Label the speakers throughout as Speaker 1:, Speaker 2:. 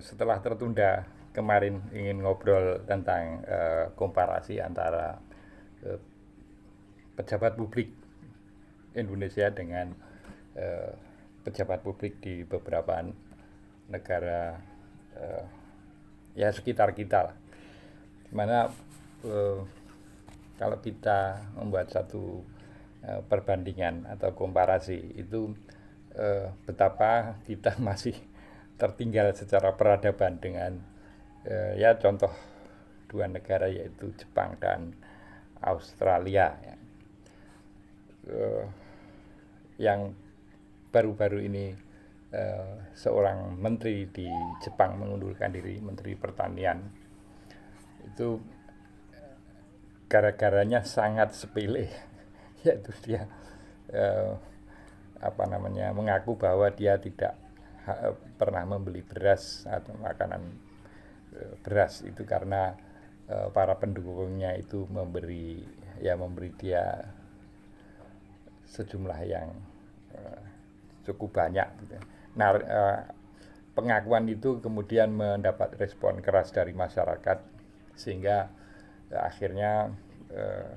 Speaker 1: Setelah tertunda kemarin ingin ngobrol tentang komparasi antara eh, pejabat publik Indonesia dengan eh, pejabat publik di beberapa negara eh, ya sekitar kita lah. Dimana eh, kalau kita membuat satu perbandingan atau komparasi itu betapa kita masih tertinggal secara peradaban dengan ya contoh dua negara yaitu Jepang dan Australia ya. Eh, yang baru-baru ini seorang menteri di Jepang mengundurkan diri, menteri pertanian itu gara-garanya sangat sepele yaitu dia eh, mengaku bahwa dia tidak pernah membeli beras atau makanan beras itu karena para pendukungnya itu memberi dia sejumlah yang eh, cukup banyak gitu. Nah, pengakuan itu kemudian mendapat respon keras dari masyarakat sehingga akhirnya eh,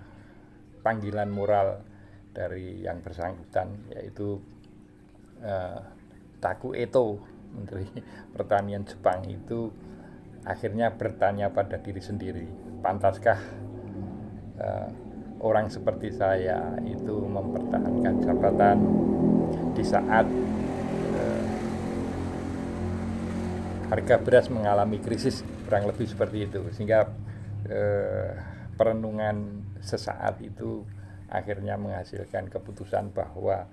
Speaker 1: panggilan moral dari yang bersangkutan yaitu eh, Taku Eto, Menteri Pertanian Jepang itu akhirnya bertanya pada diri sendiri, pantaskah eh, orang seperti saya itu mempertahankan jabatan di saat eh, harga beras mengalami krisis, kurang lebih seperti itu, sehingga eh, perenungan sesaat itu akhirnya menghasilkan keputusan bahwa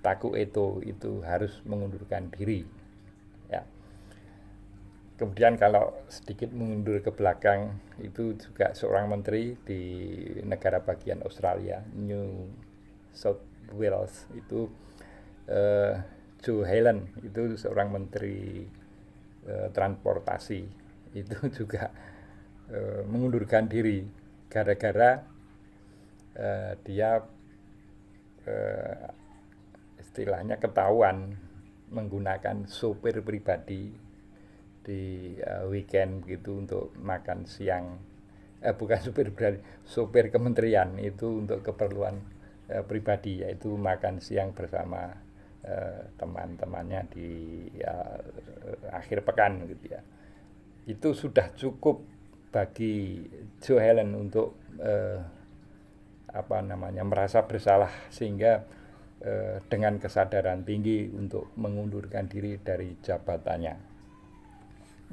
Speaker 1: Taku Eto itu harus mengundurkan diri ya. Kemudian kalau sedikit mundur ke belakang itu juga seorang menteri di negara bagian Australia, New South Wales itu eh, Joe Helen itu seorang menteri transportasi itu juga mengundurkan diri gara-gara dia eh, istilahnya ketahuan menggunakan sopir pribadi di weekend gitu untuk makan siang, bukan sopir pribadi, sopir kementerian itu untuk keperluan pribadi yaitu makan siang bersama teman-temannya di akhir pekan gitu ya. Itu sudah cukup bagi Joe Helen untuk merasa bersalah sehingga dengan kesadaran tinggi untuk mengundurkan diri dari jabatannya.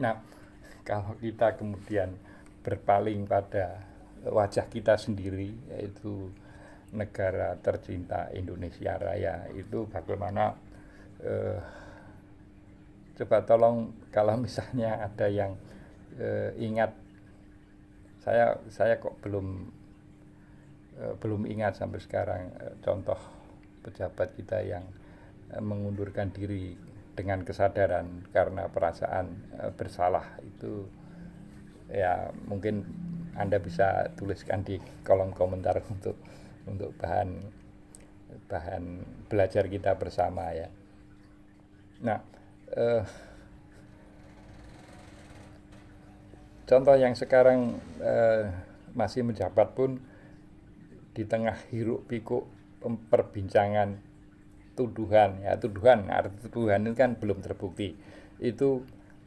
Speaker 1: Nah, kalau kita kemudian berpaling pada wajah kita sendiri, yaitu negara tercinta Indonesia Raya, itu bagaimana eh, coba tolong kalau misalnya ada yang ingat, saya kok belum ingat sampai sekarang contoh pejabat kita yang mengundurkan diri dengan kesadaran karena perasaan bersalah itu. Ya mungkin Anda bisa tuliskan di kolom komentar untuk bahan bahan belajar kita bersama ya. Nah, eh, contoh yang sekarang masih menjabat pun di tengah hiruk pikuk perbincangan tuduhan, arti tuduhan itu kan belum terbukti, itu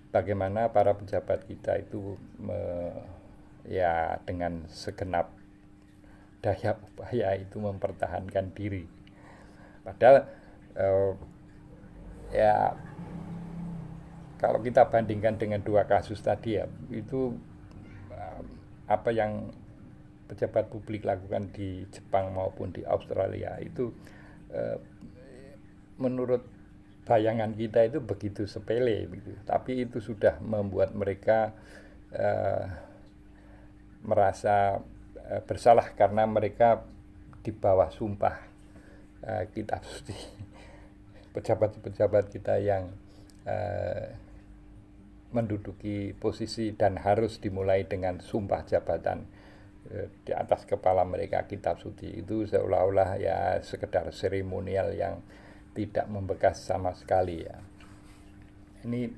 Speaker 1: bagaimana para pejabat kita itu ya dengan segenap daya upaya itu mempertahankan diri, padahal eh, ya kalau kita bandingkan dengan dua kasus tadi ya itu apa yang pejabat publik lakukan di Jepang maupun di Australia itu eh, menurut bayangan kita itu begitu sepele begitu. Tapi itu sudah membuat mereka eh, merasa bersalah karena mereka di bawah sumpah kitab suci. Pejabat-pejabat kita yang menduduki posisi dan harus dimulai dengan sumpah jabatan di atas kepala mereka kitab suci itu seolah-olah ya sekedar seremonial yang tidak membekas sama sekali ya. Ini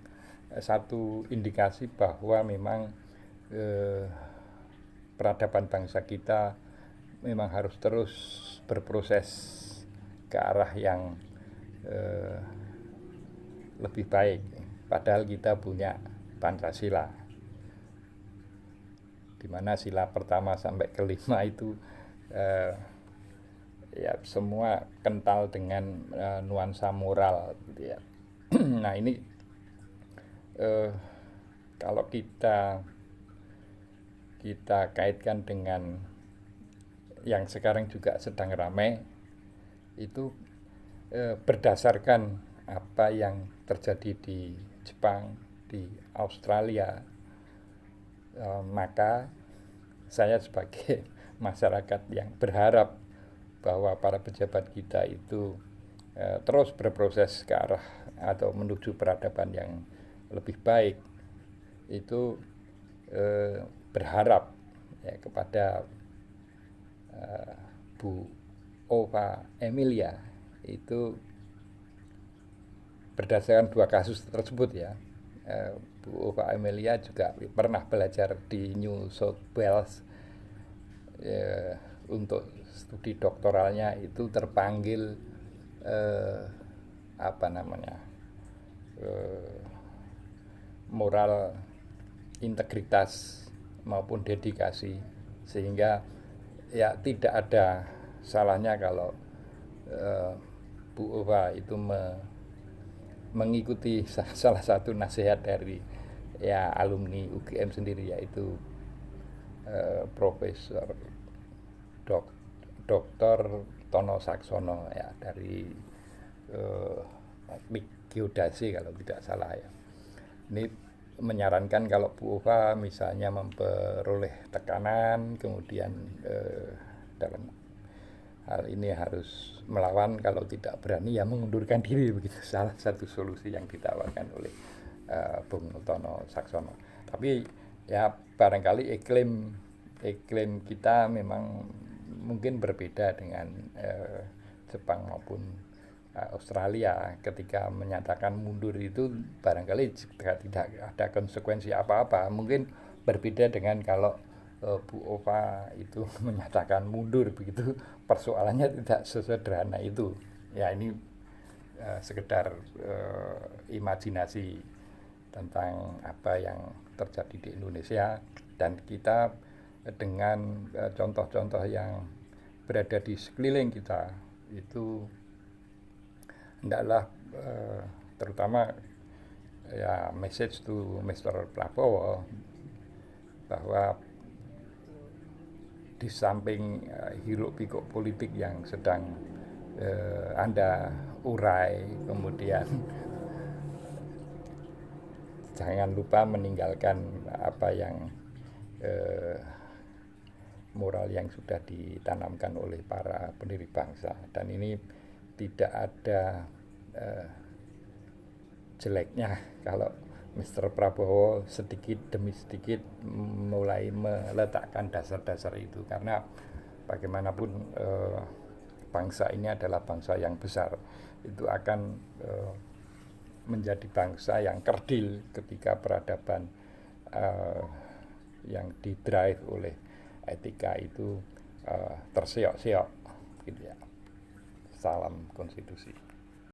Speaker 1: satu indikasi bahwa memang eh, peradaban bangsa kita memang harus terus berproses ke arah yang eh, lebih baik. Padahal kita punya Pancasila, di mana sila pertama sampai kelima itu eh, ya semua kental dengan nuansa moral gitu ya. Nah ini kalau kita kaitkan dengan yang sekarang juga sedang ramai itu berdasarkan apa yang terjadi di Jepang, di Australia, maka saya sebagai masyarakat yang berharap bahwa para pejabat kita itu terus berproses ke arah atau menuju peradaban yang lebih baik, itu berharap ya, kepada Bu Ova Emilia itu berdasarkan dua kasus tersebut ya. Bu Ova Emilia juga pernah belajar di New South Wales, untuk studi doktoralnya itu terpanggil apa namanya moral integritas maupun dedikasi, sehingga ya tidak ada salahnya kalau Bu Ova itu mengikuti salah satu nasihat dari ya alumni UGM sendiri, yaitu Profesor Dr. Tono Saksono ya, dari teknik geodasi kalau tidak salah ya. Ini menyarankan kalau Bu Ova misalnya memperoleh tekanan, kemudian dalam hal ini harus melawan, kalau tidak berani ya mengundurkan diri, begitu salah satu solusi yang ditawarkan oleh Bung Tono Saksono. Tapi ya barangkali iklim kita memang mungkin berbeda dengan Jepang maupun Australia. Ketika menyatakan mundur itu barangkali tidak ada konsekuensi apa-apa. Mungkin berbeda dengan kalau Bu Ova itu menyatakan mundur, begitu persoalannya tidak sesederhana itu. Ya ini sekedar imajinasi tentang apa yang terjadi di Indonesia, dan kita dengan contoh-contoh yang berada di sekeliling kita itu hendaklah terutama ya message to Mr. Prabowo bahwa di samping hiruk pikuk politik yang sedang Anda urai, kemudian jangan lupa meninggalkan apa yang moral yang sudah ditanamkan oleh para pendiri bangsa. Dan ini tidak ada jeleknya kalau Mr. Prabowo sedikit demi sedikit mulai meletakkan dasar-dasar itu, karena bagaimanapun bangsa ini adalah bangsa yang besar, itu akan menjadi bangsa yang kerdil ketika peradaban yang didrive oleh etika itu terseok-seok gitu ya. Salam konstitusi.